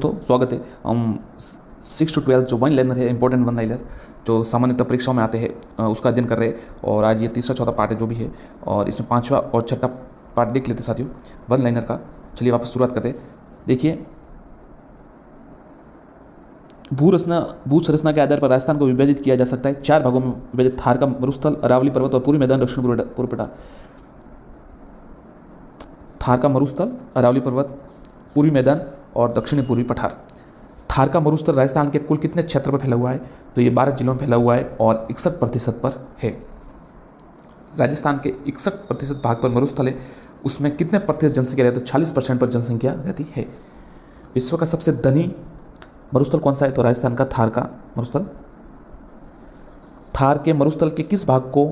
दोस्तों स्वागत है। हम 6 to 12 जो वन लाइनर है, इंपॉर्टेंट वन लाइनर जो सामान्यतः परीक्षाओं में आते हैं, उसका अध्ययन कर रहे हैं। और आज ये तीसरा चौथा पार्ट है जो भी है, और इसमें पांचवा और छठा पार्ट देख लेते साथियों वन लाइनर का। चलिए वापस शुरुआत करते हैं। देखिए, भू संरचना के आधार पर राजस्थान को विभाजित किया जा सकता है। 4 भागों में विभाजित: थार का मरुस्थल, अरावली पर्वत और पूर्वी मैदान, दक्षिण पूर्व पठार। थार का मरुस्थल, अरावली पर्वत, पूर्वी मैदान और दक्षिणी पूर्वी पठार। थार का मरुस्थल राजस्थान के कुल कितने क्षेत्र पर फैला हुआ है? तो ये 12 जिलों में फैला हुआ है और 61% पर है। राजस्थान के 61% भाग पर मरुस्थल है। उसमें कितने प्रतिशत जनसंख्या रहती है? तो 40% पर जनसंख्या रहती है। विश्व का सबसे धनी मरुस्थल कौन सा है? तो राजस्थान का थार का मरुस्थल। थार के मरुस्थल के किस भाग को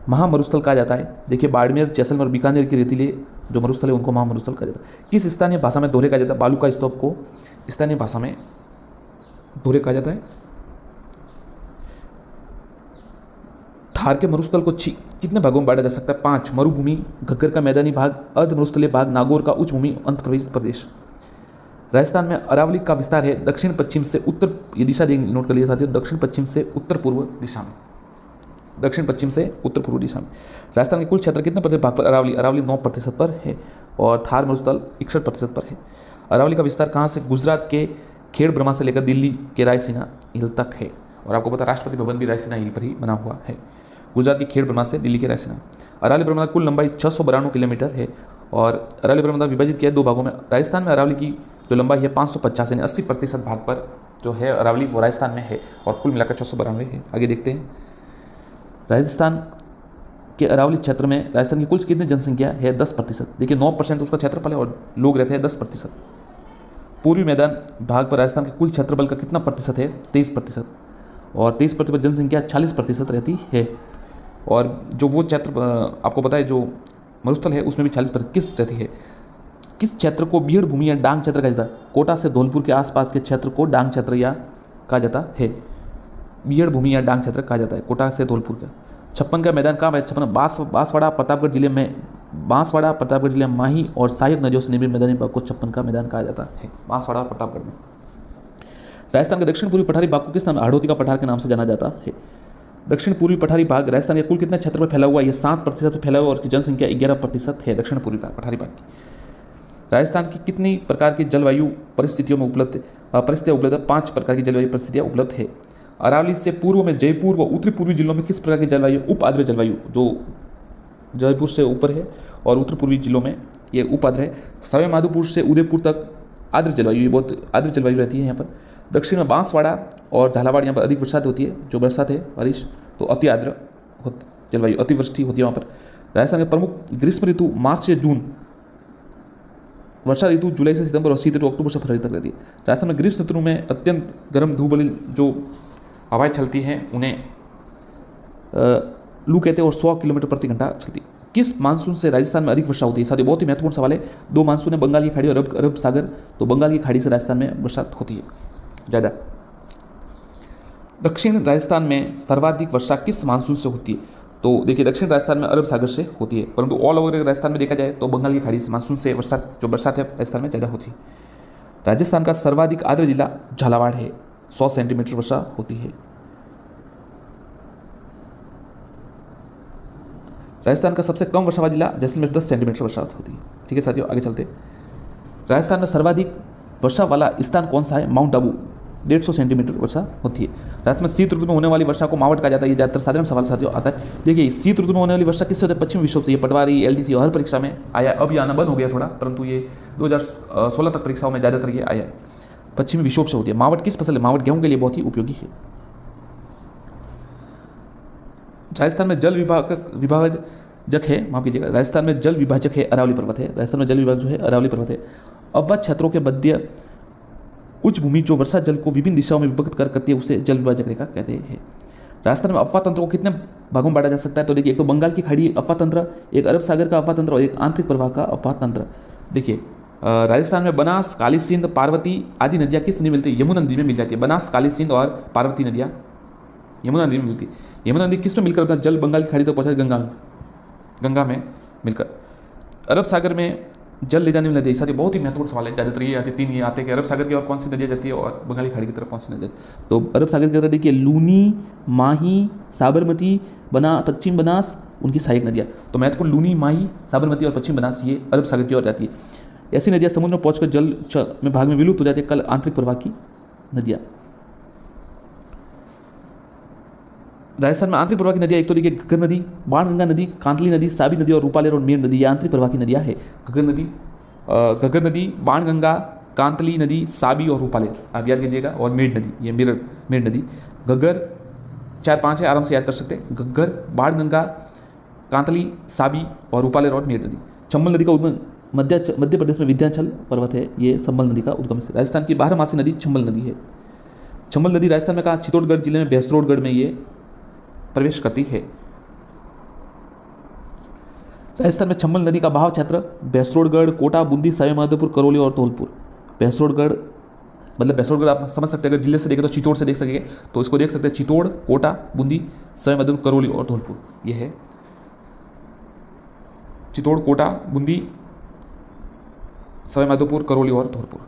महामरुस्थल कहा जाता है? देखिए, बाड़मेर, जैसलमेर, बीकानेर की रेतीले जो मरुस्थल है उनको महामरुस्थल कहा जाता है। किस स्थानीय भाषा में दोहरे कहा जाता है? बालू का स्तूप को स्थानीय भाषा में दोहरे कहा जाता है। थार के मरुस्थल को कितने भागों में बांटा जा सकता है? 5। मरुभूमि, घग्गर का मैदानी भाग, अर्ध मरुस्थलीय भाग, नागौर का उच्च भूमि, अंत प्रदेश। राजस्थान में अरावली का विस्तार है दक्षिण पश्चिम से उत्तर, ये दिशा नोट कर लिया साथियों, दक्षिण पश्चिम से उत्तर पूर्व दिशा में। दक्षिण पश्चिम से उत्तर पूर्व दिशा में। राजस्थान के कुल क्षेत्र कितने प्रतिशत भाग पर? अरावली 9% पर है और थार मरुस्थल 61% पर है। अरावली का विस्तार कहाँ से? गुजरात के खेड़ ब्रह्मा से लेकर दिल्ली के रायसीना हिल तक है। और आपको पता, राष्ट्रपति भवन भी रायसीना हिल पर ही बना हुआ है। गुजरात की खेड़ ब्रह्मा से दिल्ली के रायसीना। अरावली पर्वत की कुल लंबाई 692 किलोमीटर है और अरावली पर्वत विभाजित किया है 2 भागों में। राजस्थान में अरावली की जो लंबाई है 550, यानी 80% भाग पर जो है अरावली वो राजस्थान में है और कुल मिलाकर 692 है। आगे देखते हैं, राजस्थान के अरावली क्षेत्र में राजस्थान की कुल कितनी जनसंख्या है? 10%। देखिए, 9% उसका क्षेत्रफल है और लोग रहते हैं 10%। पूर्वी मैदान भाग पर राजस्थान के कुल क्षेत्रफल का कितना प्रतिशत है? 23%। और 23% जनसंख्या 40% रहती है। और जो वो क्षेत्र आपको पता है जो मरुस्थल है उसमें भी 40% किस रहती है? किस क्षेत्र को बीहड़ भूमि या डांग क्षेत्र कहा जाता है? कोटा से धौलपुर के आसपास के क्षेत्र को डांग क्षेत्र या कहा जाता है। बीहड़ भूमि या डांग क्षेत्र कहा जाता है कोटा से धौलपुर का। 56 का मैदान कहाँ है? 56 बांसवाड़ा प्रतापगढ़ जिले में, माही और सहायक नदियों से निर्मित मैदानी भाग को 56 का मैदान कहा जाता है, बांसवाड़ा प्रतापगढ़ में। राजस्थान के दक्षिण पूर्वी पठारी भाग को किस नाम, हाड़ौती का पठार के नाम से जाना जाता है। दक्षिण पूर्वी पठारी भाग राजस्थान के कुल कितने क्षेत्र में फैला हुआ है? ये 7% फैला हुआ और उसकी जनसंख्या 11% है। दक्षिण पूर्वी पठारी भाग की राजस्थान की कितनी प्रकार की जलवायु परिस्थितियों में परिस्थितियाँ उपलब्ध है? 5 प्रकार की जलवायु परिस्थितियाँ उपलब्ध है। अरावली से पूर्व में जयपुर व उत्तरी पूर्वी जिलों में किस प्रकार की जलवायु? उप आर्द्र जलवायु, जो जयपुर से ऊपर है और उत्तर पूर्वी जिलों में ये उप आर्द्र है। सवाई माधोपुर से उदयपुर तक आर्द्र जलवायु, ये बहुत आर्द्र जलवायु रहती है यहाँ पर। दक्षिण में बांसवाड़ा और झालावाड़ यहाँ पर अधिक बरसात होती है, जो बरसात है बारिश, तो अति आर्द्र जलवायु, अतिवृष्टि होती है वहाँ पर। राजस्थान के प्रमुख ग्रीष्म ऋतु मार्च से जून, वर्षा ऋतु जुलाई से सितंबर और शीत ऋतु अक्टूबर से फरवरी तक रहती है। राजस्थान में ग्रीष्म ऋतु में अत्यंत गर्म धूप वाली जो हवाएं चलती हैं उन्हें लू कहते हैं और 100 किलोमीटर प्रति घंटा चलती है। किस मानसून से राजस्थान में अधिक वर्षा होती है? साथियों, बहुत ही महत्वपूर्ण सवाल है। 2 मानसून है, बंगाल की खाड़ी और अरब सागर। तो बंगाल की खाड़ी से राजस्थान में बरसात होती है ज़्यादा। दक्षिण राजस्थान में सर्वाधिक वर्षा किस मानसून से होती है? तो देखिए, दक्षिण राजस्थान में अरब सागर से होती है, परंतु ऑल ओवर राजस्थान में देखा जाए तो बंगाल की खाड़ी से मानसून से बरसात है राजस्थान में ज़्यादा होती है। राजस्थान का सर्वाधिक आर्द्र जिला झालावाड़ है, 100 सेंटीमीटर वर्षा होती है। राजस्थान का सबसे कम वर्षा वाला जिला जैसलमेर, 10 सेंटीमीटर वर्षा होती है। ठीक है साथियों, आगे चलते। राजस्थान में सर्वाधिक वर्षा वाला स्थान कौन सा है? माउंट आबू, 150 सेंटीमीटर वर्षा होती है। राजस्थान में शीत ऋतु में होने वाली वर्षा को मावट कहा जाता है। ये ज़्यादातर साधारण सवाल साथियों आता है। देखिए, शीत ऋतु में होने वाली वर्षा किससे होती है? पश्चिम विक्षोभ से। ये पटवारी, एलडीसी हर परीक्षा में आया, अब ये आना बंद हो गया थोड़ा, परंतु ये 2016 तक परीक्षाओं में ज़्यादातर ये आया है। पश्चिमी विक्षोभ से होती है। मावट किस फसल है? मावट गेहूं के लिए बहुत ही उपयोगी है। राजस्थान में जल विभाजक है, माफ कीजिएगा, राजस्थान में जल विभाजक है अरावली पर्वत है। राजस्थान में जल विभाजक जो है अरावली पर्वत है। अवध क्षेत्रों के मध्य उच्च भूमि जो वर्षा जल को विभिन्न दिशाओं में विभक्त करती है उसे जल विभाजक रेखा कहते हैं। राजस्थान में अफवाह तंत्र को कितने भागों में बांटा जा सकता है? तो देखिए, एक तो बंगाल की खाड़ी अफवाह तंत्र, एक अरब सागर का अफवाह तंत्र और एक आंतरिक प्रवाह का अफवाह तंत्र। देखिए, राजस्थान में बनास, काली सिंध, पार्वती आदि नदियाँ किस नदी में मिलती है? यमुना नदी में मिल जाती है। बनास, काली सिंध और पार्वती नदियाँ यमुना नदी में मिलती है। यमुना नदी किस में मिलकर अपना जल बंगाल की खाड़ी तक पहुँचा? गंगा में मिलकर। अरब सागर में जल ले जाने वाली नदी, साथ बहुत ही महत्वपूर्ण सवाल है, ज़्यादातर ये आते, 3 ये आते हैं कि अरब सागर की और कौन सी नदियाँ जाती है और बंगाली खाड़ी की तरफ कौन सी नदी जाती है। तो अरब सागर की तरफ देखिए लूनी, माही, साबरमती, पश्चिम बनास, उनकी सहायक नदियाँ। तो महत्वपूर्ण लूनी, माही, साबरमती और पश्चिम बनास ये अरब सागर की ओर जाती है। ऐसी नदियाँ समुद्र में पहुंचकर जल में भाग में विलुप्त हो जाती है। कल आंतरिक प्रवाह की नदियाँ, राजस्थान में आंतरिक प्रवाह की नदियाँ एक तो देखिए घग्गर नदी, बाणगंगा नदी, कांतली नदी, साबी नदी और रूपालेर और मेड़ नदी, ये आंतरिक प्रवाह की नदियाँ है। घग्गर नदी, बाणगंगा, कांतली नदी, साबी और रूपालेर, आप याद कीजिएगा, और मेड़ नदी, ये मेड़ नदी। घग्गर 4-5 है, आराम से याद कर सकते हैं। घग्गर, बाणगंगा, कांतली, साबी और रूपालेर और मेड़ नदी। चंबल नदी का उद्गम मध्य प्रदेश में विंध्याचल पर्वत है, ये चंबल नदी का उद्गम है। राजस्थान की 12मासी नदी चंबल नदी है। चंबल नदी राजस्थान में कहा, चित्तौड़गढ़ जिले में भैंसरोडगढ़ में ये प्रवेश करती है। राजस्थान में चंबल नदी का बहाव क्षेत्र भैंसरोडगढ़, कोटा, बूंदी, सवाईमाधोपुर, करौली और धौलपुर। भैंसरोडगढ़ मतलब भैंसरोडगढ़ आप समझ सकते हैं, अगर जिले से देखें तो चित्तौड़ से देख सकेंगे, तो इसको देख सकते हैं चित्तौड़, कोटा, बूंदी, सवाईमाधोपुर, करौली और धौलपुर। यह है चित्तौड़, कोटा, बूंदी, सवाईमाधोपुर, करौली और धौलपुर।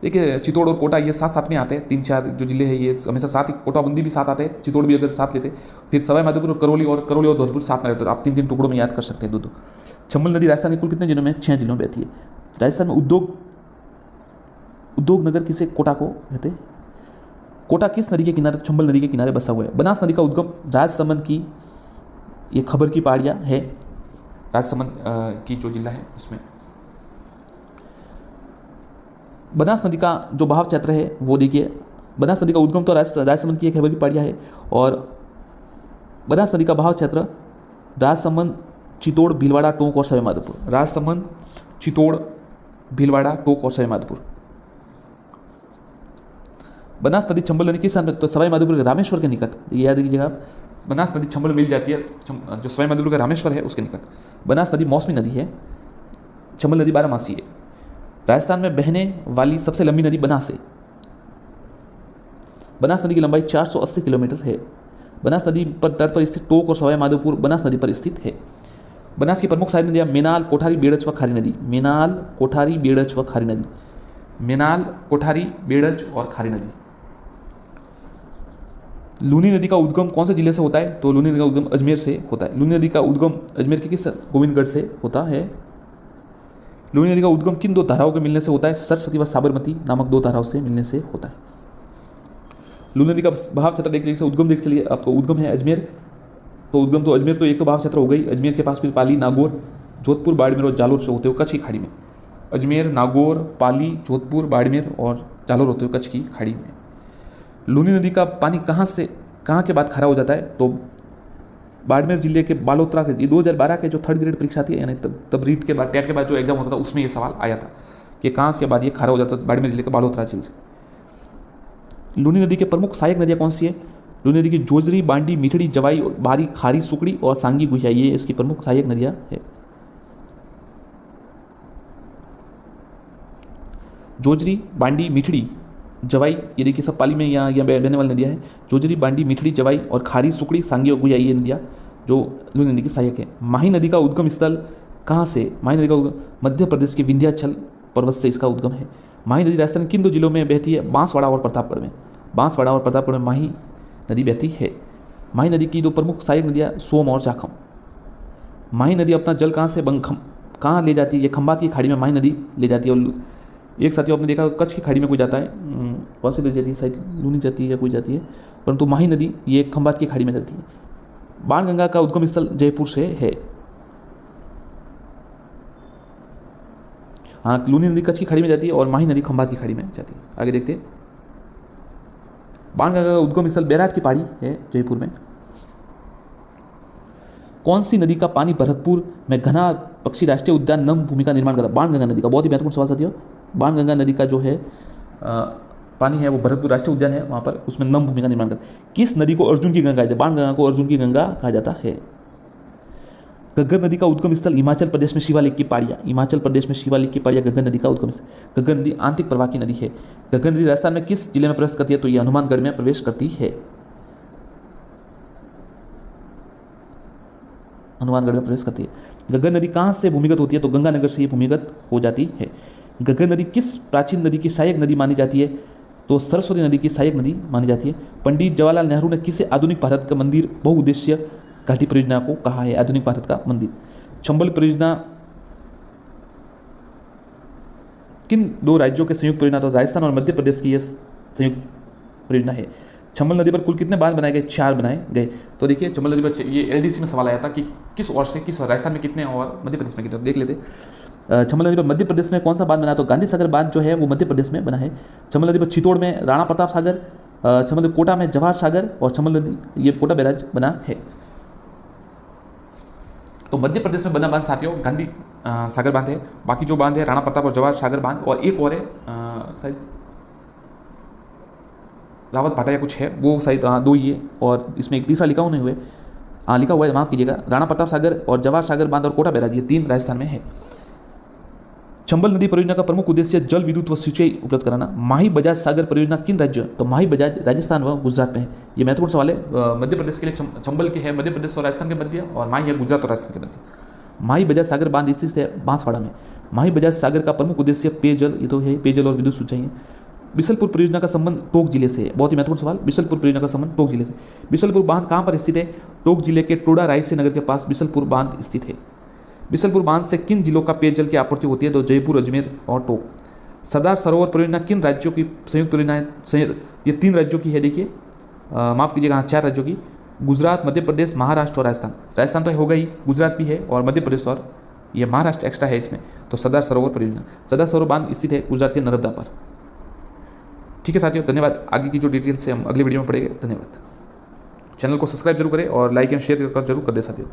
देखिए चित्तौड़ और कोटा ये साथ में आते हैं, 3-4 जो जिले हैं ये हमेशा साथ ही, कोटा बूंदी भी साथ आते हैं, चित्तौड़ भी अगर साथ लेते, फिर सवाईमाधोपुर, करौली और धौलपुर साथ में रहते, तो आप 3 टुकड़ों में याद कर सकते हैं। दो चंबल नदी राजस्थान के कुल कितने जिलों में? 6 जिलों में बहती है। राजस्थान में उद्योग नगर किसे? कोटा को कहते हैं। कोटा किस नदी के किनारे? चंबल नदी के किनारे बसा हुआ है। बनास नदी का उद्गम राजसमंद की, ये खबर की पहाड़ियाँ है, राजसमंद की जो जिला है उसमें। बनास नदी का जो बहाव क्षेत्र है वो देखिए, बनास नदी का उद्गम तो राजसमंद की खबर की पहाड़ियाँ है, और बनास नदी का बहाव क्षेत्र राजसमंद, चित्तौड़, भीलवाड़ा, टोंक और सवाईमाधोपुर। राजसमंद, चित्तौड़, भीलवाड़ा, टोंक और सवाईमाधोपुर। बनास नदी चंबल नदी किस स्थान पर? तो सवाईमाधोपुर के रामेश्वर के निकट, ये याद रखिएगा आप। बनास नदी चंबल मिल जाती है जो सवाईमाधोपुर का रामेश्वर है उसके निकट। बनास नदी मौसमी नदी है, चंबल नदी 12मासी है। राजस्थान में बहने वाली सबसे लंबी नदी बनास है। बनास नदी की लंबाई 480 किलोमीटर है। बनास नदी पर तट पर स्थित टोंक और सवाईमाधोपुर बनास नदी पर स्थित है। बनास की प्रमुख सहायक नदियाँ मेनाल, कोठारी, बेड़च व खारी नदी। मेनाल, कोठारी, बेड़च व खारी नदी। मेनाल, कोठारी, बेड़च और खारी नदी। लूनी नदी का उद्गम कौन से जिले से होता है? तो लूनी नदी का उद्गम अजमेर से होता है। लूनी नदी का उद्गम अजमेर के किस गोविंदगढ़ से होता है? लूनी नदी का उद्गम किन 2 धाराओं के मिलने से होता है? सरस्वती व साबरमती नामक 2 धाराओं से मिलने से होता है। लूनी नदी का बहाव क्षेत्र देख लीजिए, उद्गम देख चलिए आपको। उद्गम है अजमेर, तो उद्गम तो अजमेर, तो एक तो बहाव क्षेत्र हो गई। अजमेर के पास फिर पाली, नागौर, जोधपुर, बाड़मेर और जालोर से होते हुए कच्छ की खाड़ी में। अजमेर, नागौर, पाली, जोधपुर, बाड़मेर और जालोर होते हुए कच्छ की खाड़ी में। लूनी नदी का पानी कहाँ के बाद खारा हो जाता है? तो बाड़मेर जिले के बालोतरा के, ये 2012 के जो 3rd ग्रेड परीक्षा थी, यानी तब रीट के बाद, टेट के बाद जो एग्जाम होता था उसमें ये सवाल आया था कि कहाँ के बाद ये खारा हो जाता है? बाड़मेर जिले के बालोतरा जिले से। लूनी नदी के प्रमुख सहायक नदियाँ कौन सी है? लूनी नदी की जोजरी, बांडी, मिठड़ी, जवाई, बारी, खारी, सुकड़ी और सांगी गुहिया, ये इसकी प्रमुख सहायक नदियाँ है। जोजरी, बांडी, मिठड़ी, जवाई, ये देखिए सब पाली में यहाँ बहने वाली नदियाँ हैं। जोजरी, बांडी, मिठड़ी, जवाई और खारी, सुकड़ी, सांगी और गुहिया, ये नदियाँ जो लूनी नदी की सहायक है। माही नदी का उद्गम स्थल कहाँ से? माही नदी का उद्गम मध्य प्रदेश के विंध्याचल पर्वत से इसका उद्गम है। माही नदी राजस्थान किन 2 जिलों में बहती है? बांसवाड़ा और प्रतापगढ़ में। बांसवाड़ा और प्रतापगढ़ में माही नदी बहती है। माही नदी की 2 प्रमुख सहायक नदियाँ सोम और जाखम। माही नदी अपना जल कहाँ ले जाती है? ये खंबात की खाड़ी में माही नदी ले जाती है। और एक साथी आपने देखा कच्छ की खाड़ी में कोई जाता है, कौन सी ले जाती है? शायद लूनी जाती है या कोई जाती है, परंतु माही नदी ये खंबात की खाड़ी में जाती है। बाणगंगा का उद्गम स्थल जयपुर से है। हाँ, लूनी नदी कच्छ की खाड़ी में जाती है और माही नदी खंबात की खाड़ी में जाती है। आगे देखते हैं। बाणगंगा का उद्गम स्थल बैराट की पहाड़ी है जयपुर में। कौन सी नदी का पानी भरतपुर में घना पक्षी राष्ट्रीय उद्यान नम भूमि का निर्माण करा? बाणगंगा नदी का। बहुत ही महत्वपूर्ण सवाल साथियों। बाणगंगा नदी का जो है पानी है वो भरतपुर राष्ट्रीय उद्यान है, वहाँ पर उसमें नम भूमि का निर्माण करता है। किस नदी को अर्जुन की गंगा कहते हैं? बाणगंगा को अर्जुन की गंगा कहा जाता है। घग्गर नदी का उद्गम स्थल हिमाचल प्रदेश में शिवालिक की पहाड़ियाँ। हिमाचल प्रदेश में शिवालिक की पहाड़ियाँ घग्गर नदी का उद्गम स्थल। घग्गर नदी आंतरिक प्रवाह की नदी है। घग्गर नदी राजस्थान में किस जिले में प्रवेश करती है? तो ये हनुमानगढ़ में प्रवेश करती है। हनुमानगढ़ में प्रवेश करती है। घग्गर नदी कहाँ से भूमिगत होती है, तो गंगानगर से ये भूमिगत हो जाती है। घग्गर नदी किस प्राचीन नदी की सहायक नदी मानी जाती है, तो सरस्वती नदी की सहायक नदी मानी जाती है। पंडित जवाहरलाल नेहरू ने किसे आधुनिक भारत का मंदिर बहुउद्देश्य घाटी परियोजना को कहा है आधुनिक भारत का मंदिर। चंबल परियोजना किन दो राज्यों के संयुक्त परियोजना, तो राजस्थान और मध्य प्रदेश की यह संयुक्त परियोजना है। चंबल नदी पर कुल कितने बांध बनाए गए, 4 बनाए गए। तो देखिए चंबल नदी पर ये एलडीसी में सवाल आया था कि किस ओर से, किस राजस्थान में कितने और मध्य प्रदेश में कितने, देख लेते। चंबल नदी पर मध्य प्रदेश में कौन सा बांध बना, तो गांधी सागर बांध जो है वो मध्य प्रदेश में बना है। चंबल नदी पर चित्तौड़ में राणा प्रताप सागर, चंबल कोटा में जवाहर सागर और चंबल नदी ये कोटा बैराज बना है। तो मध्य प्रदेश में बना बांध साथियों गांधी सागर बांध है। बाकी जो बांध है राणा प्रताप और जवाहर सागर बांध, और एक और है शायद रावत भाटा या कुछ है, वो शायद 2 ही है, और इसमें एक तीसरा लिखा हुआ है, लिखा हुआ है, माफ कीजिएगा, राणा प्रताप सागर और जवाहर सागर बांध और कोटा बैराज, ये 3 राजस्थान में है। चंबल नदी परियोजना का प्रमुख उद्देश्य जल विद्युत व सिंचाई उपलब्ध कराना। माही बजाज सागर परियोजना किन राज्य, तो माही बजाज राजस्थान व गुजरात में है। ये महत्वपूर्ण सवाल है। मध्य प्रदेश के लिए चंबल के है मध्य प्रदेश और राजस्थान के मध्य, और माही है गुजरात और राजस्थान के मध्य। माही बजाज सागर बांध स्थित है बांसवाड़ा में। माही बजाज सागर का प्रमुख उद्देश्य पेयजल, ये तो है पेयजल और विद्युत सिंचाई है। बिशलपुर परियोजना का संबंध टोंक जिले से है, बहुत ही महत्वपूर्ण सवाल। बिशलपुर परियोजना का संबंध टोंक जिले से। बिशलपुर बांध कहाँ पर स्थित है, टोंक जिले के टोडा रायसी नगर के पास बिशलपुर बांध स्थित है। बिशलपुर बांध से किन जिलों का पेयजल की आपूर्ति होती है, तो जयपुर, अजमेर और टोंक। सरदार सरोवर परियोजना किन राज्यों की संयुक्त परियोजना है, ये 3 राज्यों की है। देखिए माफ कीजिएगा, 4 राज्यों की, गुजरात, मध्य प्रदेश, महाराष्ट्र और राजस्थान। राजस्थान तो होगा ही, गुजरात भी है और मध्य प्रदेश और ये महाराष्ट्र एक्स्ट्रा है इसमें। तो सरदार सरोवर परियोजना, सरदार सरोवर बांध स्थित है गुजरात के नर्मदा पर। ठीक है साथियों, धन्यवाद। आगे की जो डिटेल्स है हम अगली वीडियो में पढ़ेंगे। धन्यवाद। चैनल को सब्सक्राइब जरूर करें और लाइक एंड शेयर जरूर कर दे साथियों।